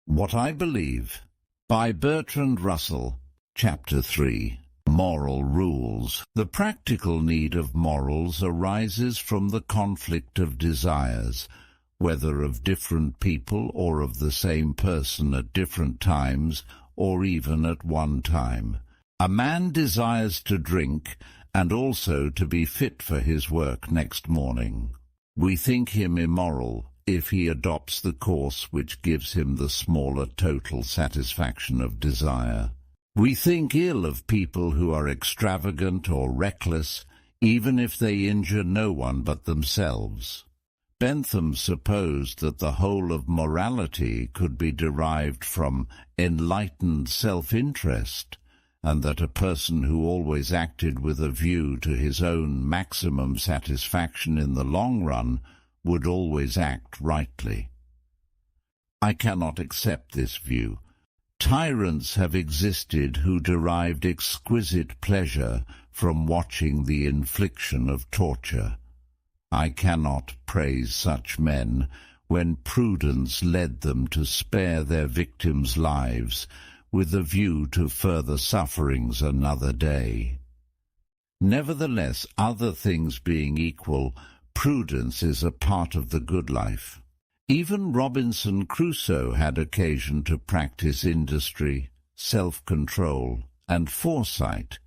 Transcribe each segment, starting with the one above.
What I Believe by Bertrand, Russel, Chapter 3. Moral Rules. The practical need of morals arises from the conflict of desires, whether of different people or of the same person at different times, or even at one time. A man desires to drink and also to be fit for his work next morning. We think him immoral if he adopts the course which gives him the smaller total satisfaction of desire. We think ill of people who are extravagant or reckless, even if they injure no one but themselves. Bentham supposed that the whole of morality could be derived from enlightened self-interest, and that a person who always acted with a view to his own maximum satisfaction in the long run would always act rightly. I cannot accept this view. Tyrants have existed who derived exquisite pleasure from watching the infliction of torture. I cannot praise such men when prudence led them to spare their victims' lives with a view to further sufferings another day. Nevertheless, other things being equal, prudence is a part of the good life. Even Robinson Crusoe had occasion to practice industry, self-control, and foresight,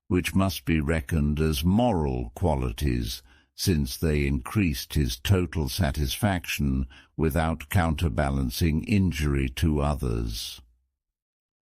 which must be reckoned as moral qualities, since they increased his total satisfaction without counterbalancing injury to others.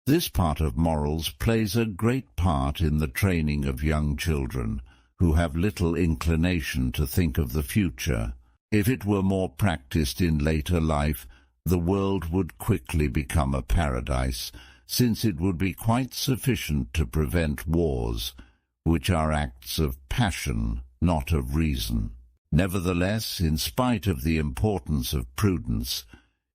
This part of morals plays a great part in the training of young children, who have little inclination to think of the future. If it were more practiced in later life, the world would quickly become a paradise, since it would be quite sufficient to prevent wars, which are acts of passion, not of reason. Nevertheless, in spite of the importance of prudence,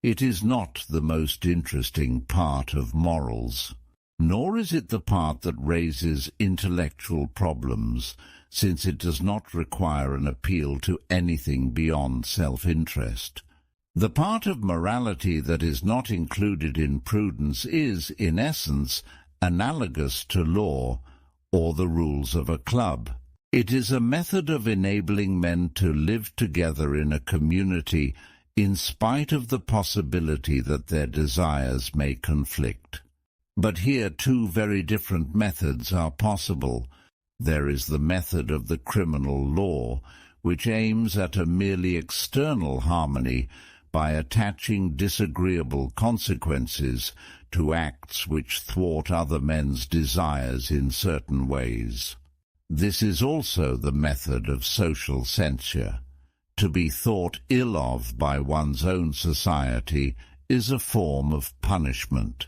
it is not the most interesting part of morals, nor is it the part that raises intellectual problems, since it does not require an appeal to anything beyond self-interest. The part of morality that is not included in prudence is, in essence, analogous to law or the rules of a club. It is a method of enabling men to live together in a community in spite of the possibility that their desires may conflict. But here two very different methods are possible. There is the method of the criminal law, which aims at a merely external harmony by attaching disagreeable consequences to acts which thwart other men's desires in certain ways. This is also the method of social censure. To be thought ill of by one's own society is a form of punishment,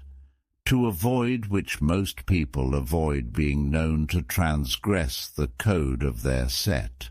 to avoid which most people avoid being known to transgress the code of their set.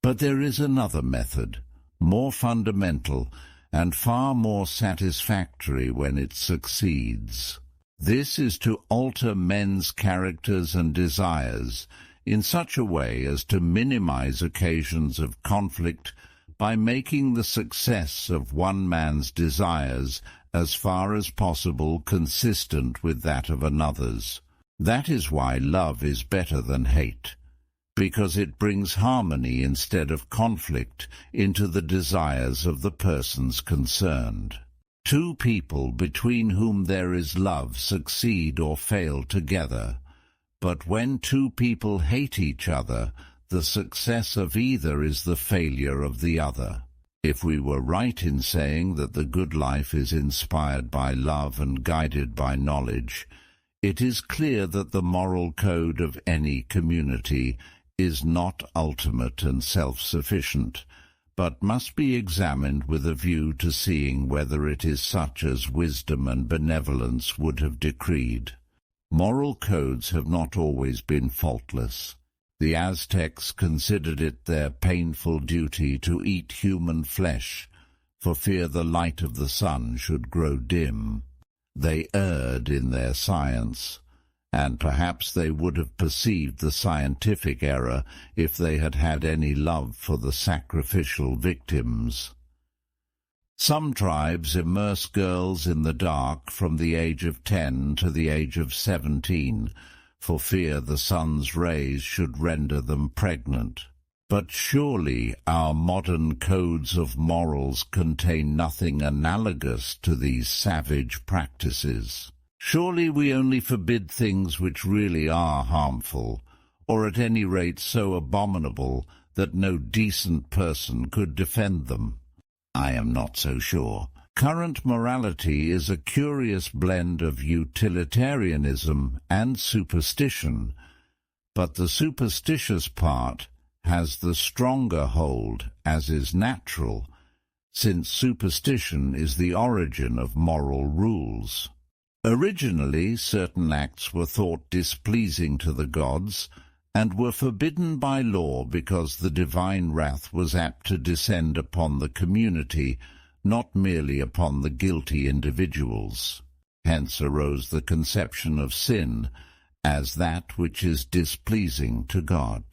But there is another method, more fundamental and far more satisfactory when it succeeds. This is to alter men's characters and desires in such a way as to minimize occasions of conflict by making the success of one man's desires as far as possible consistent with that of another's. That is why love is better than hate, because it brings harmony instead of conflict into the desires of the persons concerned. Two people between whom there is love succeed or fail together, but when two people hate each other, the success of either is the failure of the other. If we were right in saying that the good life is inspired by love and guided by knowledge, it is clear that the moral code of any community is not ultimate and self-sufficient, but must be examined with a view to seeing whether it is such as wisdom and benevolence would have decreed. Moral codes have not always been faultless. The Aztecs considered it their painful duty to eat human flesh, for fear the light of the sun should grow dim. They erred in their science, and perhaps they would have perceived the scientific error if they had had any love for the sacrificial victims. Some tribes immerse girls in the dark from the age of 10 to the age of 17, for fear the sun's rays should render them pregnant. But surely our modern codes of morals contain nothing analogous to these savage practices. Surely we only forbid things which really are harmful, or at any rate so abominable that no decent person could defend them. I am not so sure. Current morality is a curious blend of utilitarianism and superstition, but the superstitious part has the stronger hold, as is natural, since superstition is the origin of moral rules. Originally, certain acts were thought displeasing to the gods, and were forbidden by law because the divine wrath was apt to descend upon the community, not merely upon the guilty individuals. Hence arose the conception of sin as that which is displeasing to God.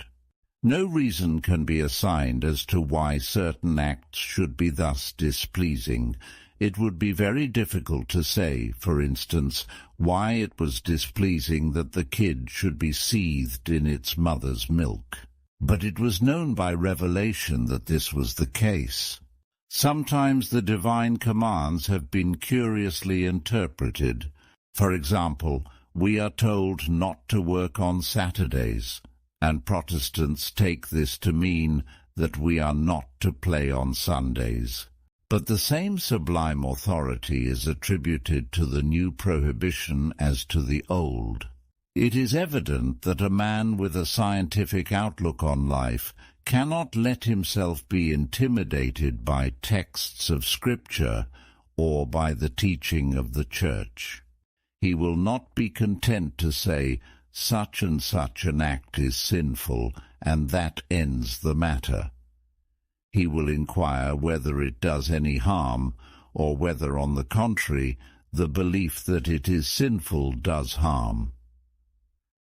No reason can be assigned as to why certain acts should be thus displeasing. It would be very difficult to say, for instance, why it was displeasing that the kid should be seethed in its mother's milk. But it was known by revelation that this was the case. Sometimes the divine commands have been curiously interpreted. For example, we are told not to work on Saturdays, and Protestants take this to mean that we are not to play on Sundays. But the same sublime authority is attributed to the new prohibition as to the old. It is evident that a man with a scientific outlook on life cannot let himself be intimidated by texts of Scripture or by the teaching of the Church. He will not be content to say, such and such an act is sinful, and that ends the matter. He will inquire whether it does any harm, or whether, on the contrary, the belief that it is sinful does harm.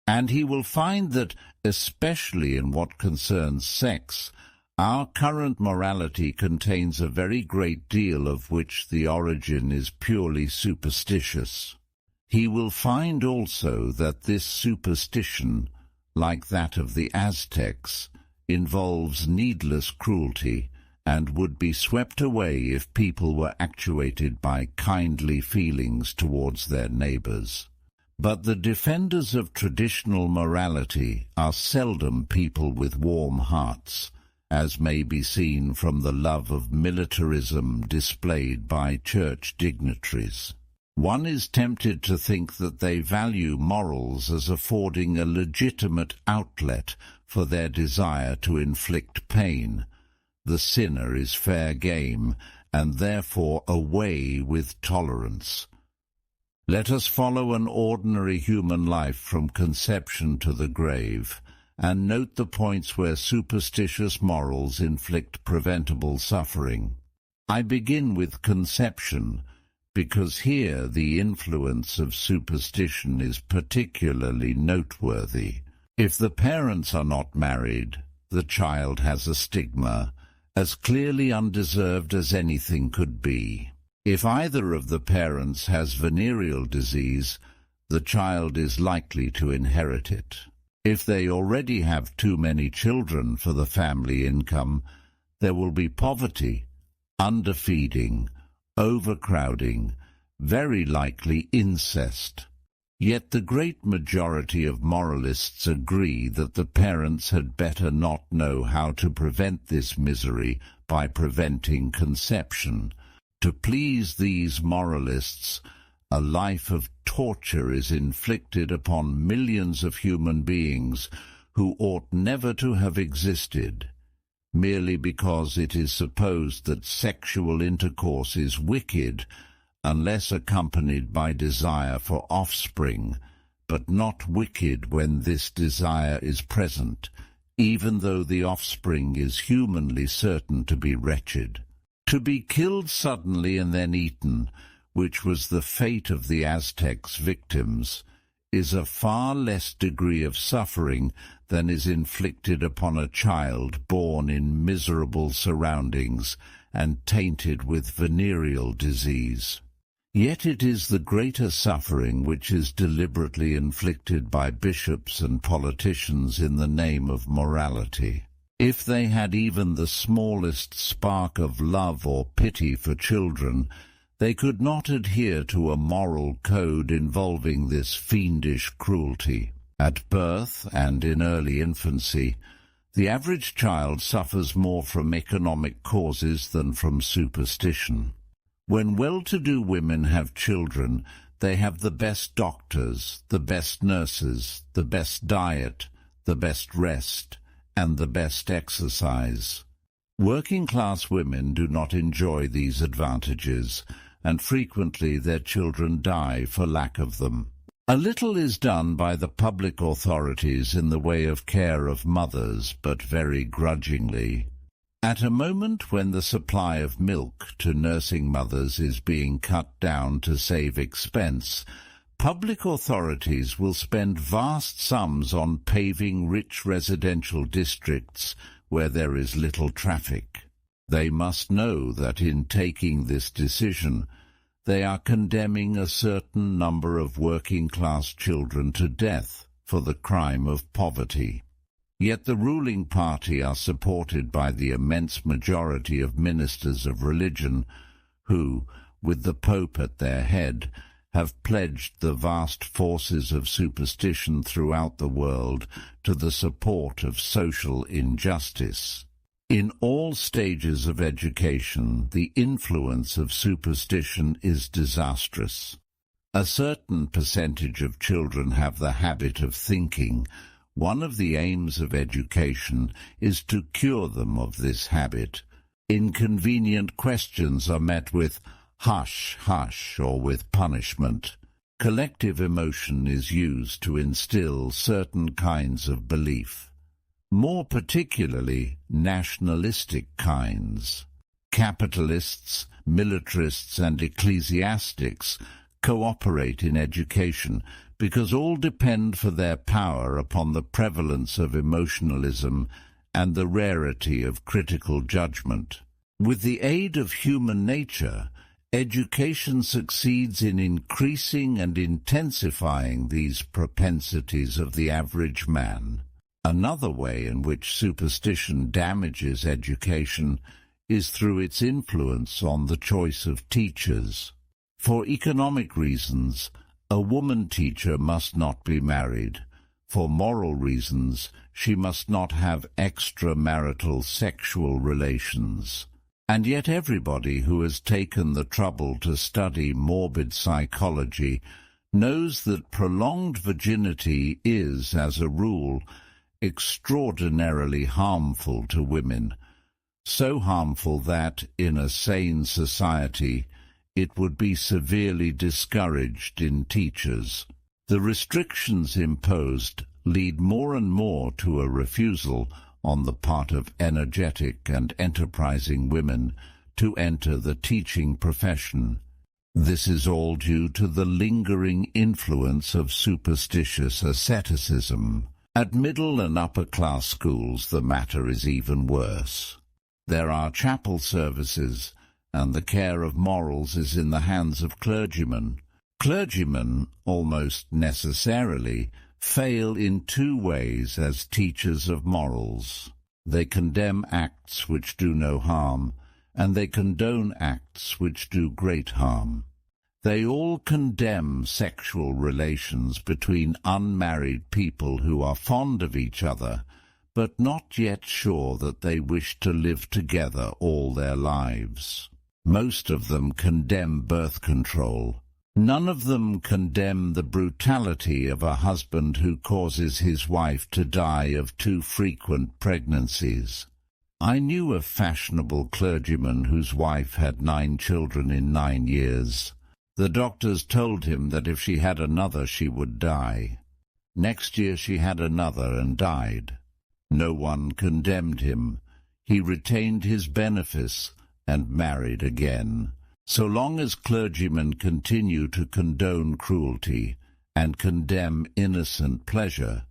And he will find that, especially in what concerns sex, our current morality contains a very great deal of which the origin is purely superstitious. He will find also that this superstition, like that of the Aztecs, involves needless cruelty, and would be swept away if people were actuated by kindly feelings towards their neighbors. But the defenders of traditional morality are seldom people with warm hearts, as may be seen from the love of militarism displayed by church dignitaries. One is tempted to think that they value morals as affording a legitimate outlet for their desire to inflict pain. The sinner is fair game, and therefore away with tolerance. Let us follow an ordinary human life from conception to the grave, and note the points where superstitious morals inflict preventable suffering. I begin with conception, because here the influence of superstition is particularly noteworthy. If the parents are not married, the child has a stigma, as clearly undeserved as anything could be. If either of the parents has venereal disease, the child is likely to inherit it. If they already have too many children for the family income, there will be poverty, underfeeding, overcrowding, very likely incest. Yet the great majority of moralists agree that the parents had better not know how to prevent this misery by preventing conception. To please these moralists, a life of torture is inflicted upon millions of human beings who ought never to have existed, merely because it is supposed that sexual intercourse is wicked unless accompanied by desire for offspring, but not wicked when this desire is present, even though the offspring is humanly certain to be wretched. To be killed suddenly and then eaten, which was the fate of the Aztecs' victims, is a far less degree of suffering than is inflicted upon a child born in miserable surroundings and tainted with venereal disease. Yet it is the greater suffering which is deliberately inflicted by bishops and politicians in the name of morality. If they had even the smallest spark of love or pity for children, they could not adhere to a moral code involving this fiendish cruelty. At birth and in early infancy, the average child suffers more from economic causes than from superstition. When well-to-do women have children, they have the best doctors, the best nurses, the best diet, the best rest, and the best exercise. Working-class women do not enjoy these advantages, and frequently their children die for lack of them. A little is done by the public authorities in the way of care of mothers, but very grudgingly. At a moment when the supply of milk to nursing mothers is being cut down to save expense, public authorities will spend vast sums on paving rich residential districts where there is little traffic. They must know that in taking this decision, they are condemning a certain number of working-class children to death for the crime of poverty. Yet the ruling party are supported by the immense majority of ministers of religion who, with the Pope at their head, have pledged the vast forces of superstition throughout the world to the support of social injustice. In all stages of education, the influence of superstition is disastrous. A certain percentage of children have the habit of thinking. One of the aims of education is to cure them of this habit. Inconvenient questions are met with hush, hush, or with punishment. Collective emotion is used to instill certain kinds of belief, more particularly nationalistic kinds. Capitalists, militarists, and ecclesiastics cooperate in education because all depend for their power upon the prevalence of emotionalism and the rarity of critical judgment. With the aid of human nature, education succeeds in increasing and intensifying these propensities of the average man. Another way in which superstition damages education is through its influence on the choice of teachers. For economic reasons, a woman teacher must not be married. For moral reasons, she must not have extramarital sexual relations. And yet everybody who has taken the trouble to study morbid psychology knows that prolonged virginity is, as a rule, extraordinarily harmful to women, so harmful that, in a sane society, it would be severely discouraged in teachers. The restrictions imposed lead more and more to a refusal on the part of energetic and enterprising women to enter the teaching profession. This is all due to the lingering influence of superstitious asceticism. At middle and upper-class schools the matter is even worse. There are chapel services, and the care of morals is in the hands of clergymen. Clergymen, almost necessarily, fail in two ways as teachers of morals. They condemn acts which do no harm, and they condone acts which do great harm. They all condemn sexual relations between unmarried people who are fond of each other, but not yet sure that they wish to live together all their lives. Most of them condemn birth control. None of them condemn the brutality of a husband who causes his wife to die of too frequent pregnancies. I knew a fashionable clergyman whose wife had 9 children in 9 years. The doctors told him that if she had another she would die. Next year she had another and died. No one condemned him. He retained his benefice and married again. So long as clergymen continue to condone cruelty, and condemn innocent pleasure,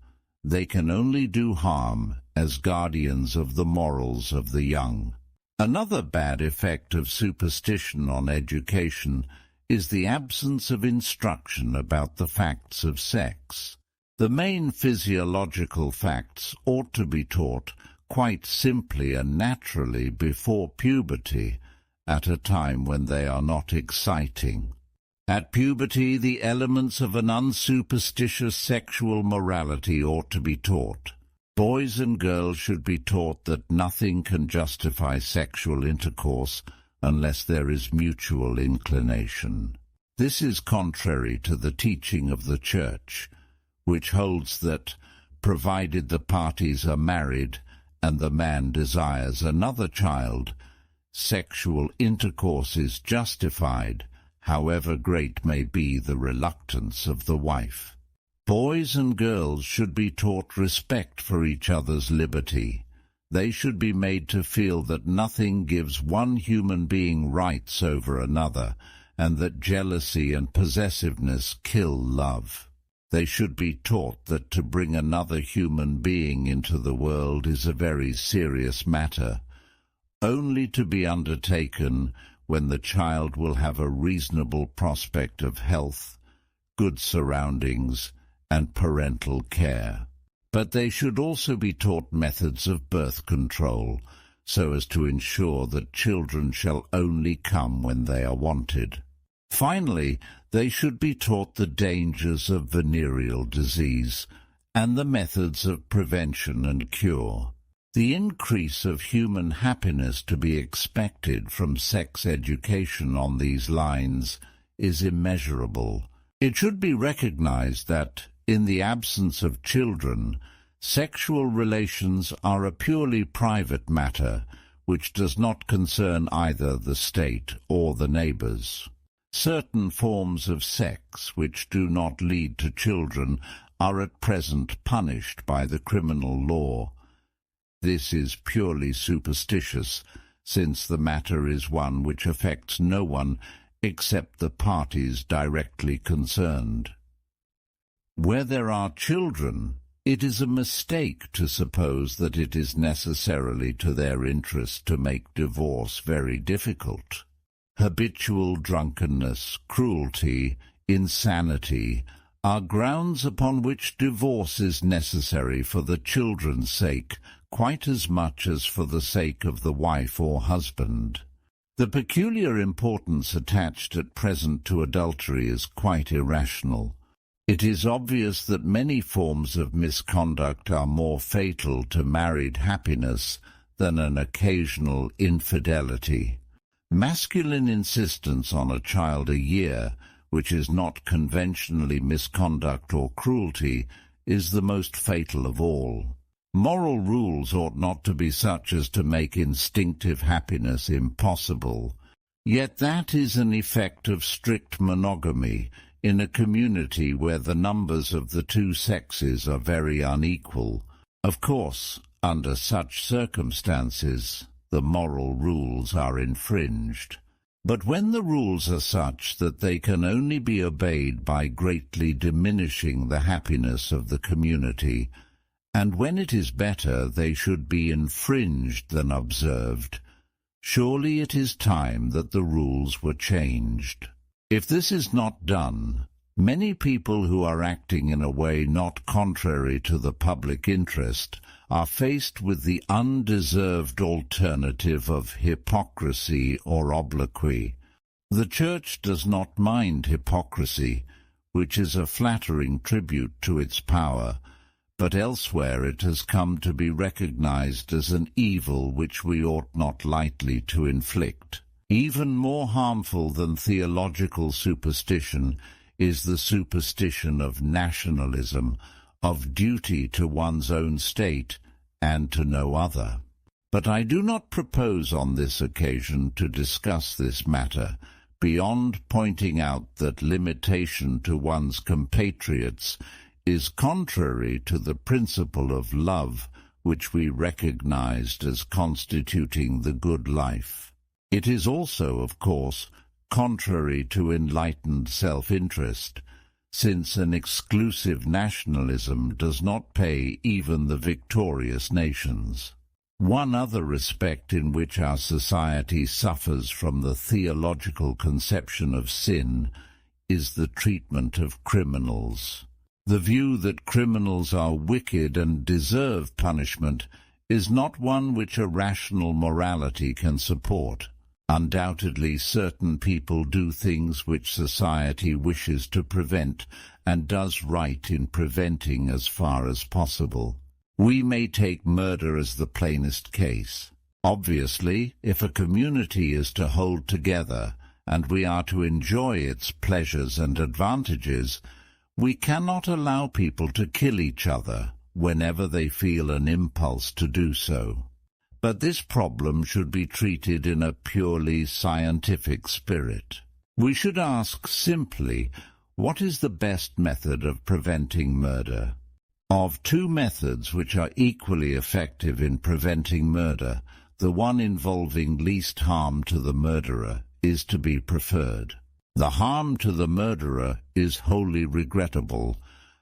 they can only do harm as guardians of the morals of the young. Another bad effect of superstition on education is the absence of instruction about the facts of sex. The main physiological facts ought to be taught quite simply and naturally before puberty, at a time when they are not exciting. At puberty, the elements of an unsuperstitious sexual morality ought to be taught. Boys and girls should be taught that nothing can justify sexual intercourse unless there is mutual inclination. This is contrary to the teaching of the Church, which holds that, provided the parties are married and the man desires another child, sexual intercourse is justified, however great may be the reluctance of the wife. Boys and girls should be taught respect for each other's liberty. They should be made to feel that nothing gives one human being rights over another, and that jealousy and possessiveness kill love. They should be taught that to bring another human being into the world is a very serious matter, only to be undertaken when the child will have a reasonable prospect of health, good surroundings, and parental care. But they should also be taught methods of birth control, so as to ensure that children shall only come when they are wanted. Finally, they should be taught the dangers of venereal disease and the methods of prevention and cure. The increase of human happiness to be expected from sex education on these lines is immeasurable. It should be recognized that, in the absence of children, sexual relations are a purely private matter which does not concern either the state or the neighbors. Certain forms of sex which do not lead to children are at present punished by the criminal law. This is purely superstitious, since the matter is one which affects no one except the parties directly concerned. Where there are children, it is a mistake to suppose that it is necessarily to their interest to make divorce very difficult. Habitual drunkenness, cruelty, insanity are grounds upon which divorce is necessary for the children's sake, quite as much as for the sake of the wife or husband. The peculiar importance attached at present to adultery is quite irrational. It is obvious that many forms of misconduct are more fatal to married happiness than an occasional infidelity. Masculine insistence on a child a year, which is not conventionally misconduct or cruelty, is the most fatal of all. Moral rules ought not to be such as to make instinctive happiness impossible. Yet that is an effect of strict monogamy in a community where the numbers of the two sexes are very unequal. Of course, under such circumstances, the moral rules are infringed. But when the rules are such that they can only be obeyed by greatly diminishing the happiness of the community, and when it is better they should be infringed than observed, surely it is time that the rules were changed. If this is not done, many people who are acting in a way not contrary to the public interest are faced with the undeserved alternative of hypocrisy or obloquy. The Church does not mind hypocrisy, which is a flattering tribute to its power, but elsewhere it has come to be recognized as an evil which we ought not lightly to inflict. Even more harmful than theological superstition is the superstition of nationalism, of duty to one's own state and to no other. But I do not propose on this occasion to discuss this matter, beyond pointing out that limitation to one's compatriots is contrary to the principle of love which we recognized as constituting the good life. It is also, of course, contrary to enlightened self-interest, since an exclusive nationalism does not pay even the victorious nations. One other respect in which our society suffers from the theological conception of sin is the treatment of criminals. The view that criminals are wicked and deserve punishment is not one which a rational morality can support. Undoubtedly, certain people do things which society wishes to prevent and does right in preventing as far as possible. We may take murder as the plainest case. Obviously, if a community is to hold together and we are to enjoy its pleasures and advantages, we cannot allow people to kill each other whenever they feel an impulse to do so. But this problem should be treated in a purely scientific spirit. We should ask simply, what is the best method of preventing murder? Of two methods which are equally effective in preventing murder, the one involving least harm to the murderer is to be preferred. The harm to the murderer is wholly regrettable,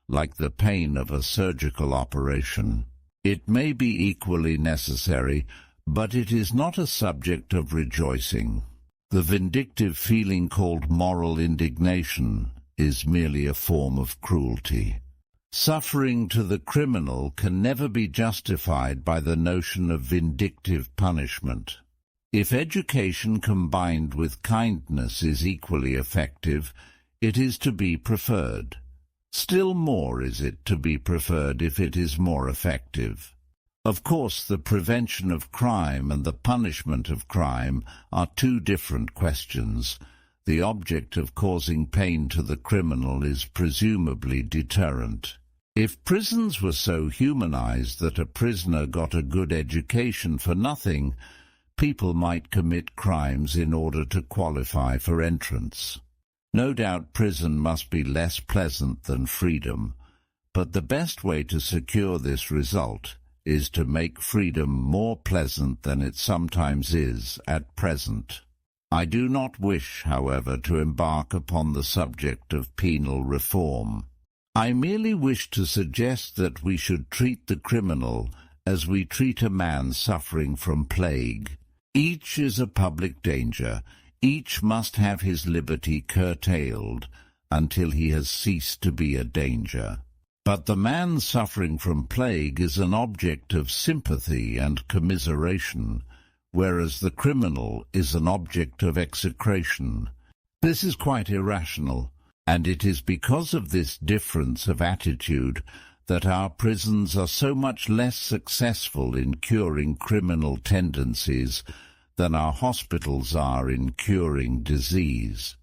like the pain of a surgical operation. It may be equally necessary, but it is not a subject of rejoicing. The vindictive feeling called moral indignation is merely a form of cruelty. Suffering to the criminal can never be justified by the notion of vindictive punishment. If education combined with kindness is equally effective, it is to be preferred. Still more is it to be preferred if it is more effective. Of course, the prevention of crime and the punishment of crime are two different questions. The object of causing pain to the criminal is presumably deterrent. If prisons were so humanized that a prisoner got a good education for nothing, people might commit crimes in order to qualify for entrance. No doubt prison must be less pleasant than freedom, but the best way to secure this result is to make freedom more pleasant than it sometimes is at present. I do not wish, however, to embark upon the subject of penal reform. I merely wish to suggest that we should treat the criminal as we treat a man suffering from plague. Each is a public danger. Each must have his liberty curtailed until he has ceased to be a danger. But the man suffering from plague is an object of sympathy and commiseration, whereas the criminal is an object of execration. This is quite irrational, and it is because of this difference of attitude that our prisons are so much less successful in curing criminal tendencies than our hospitals are in curing disease.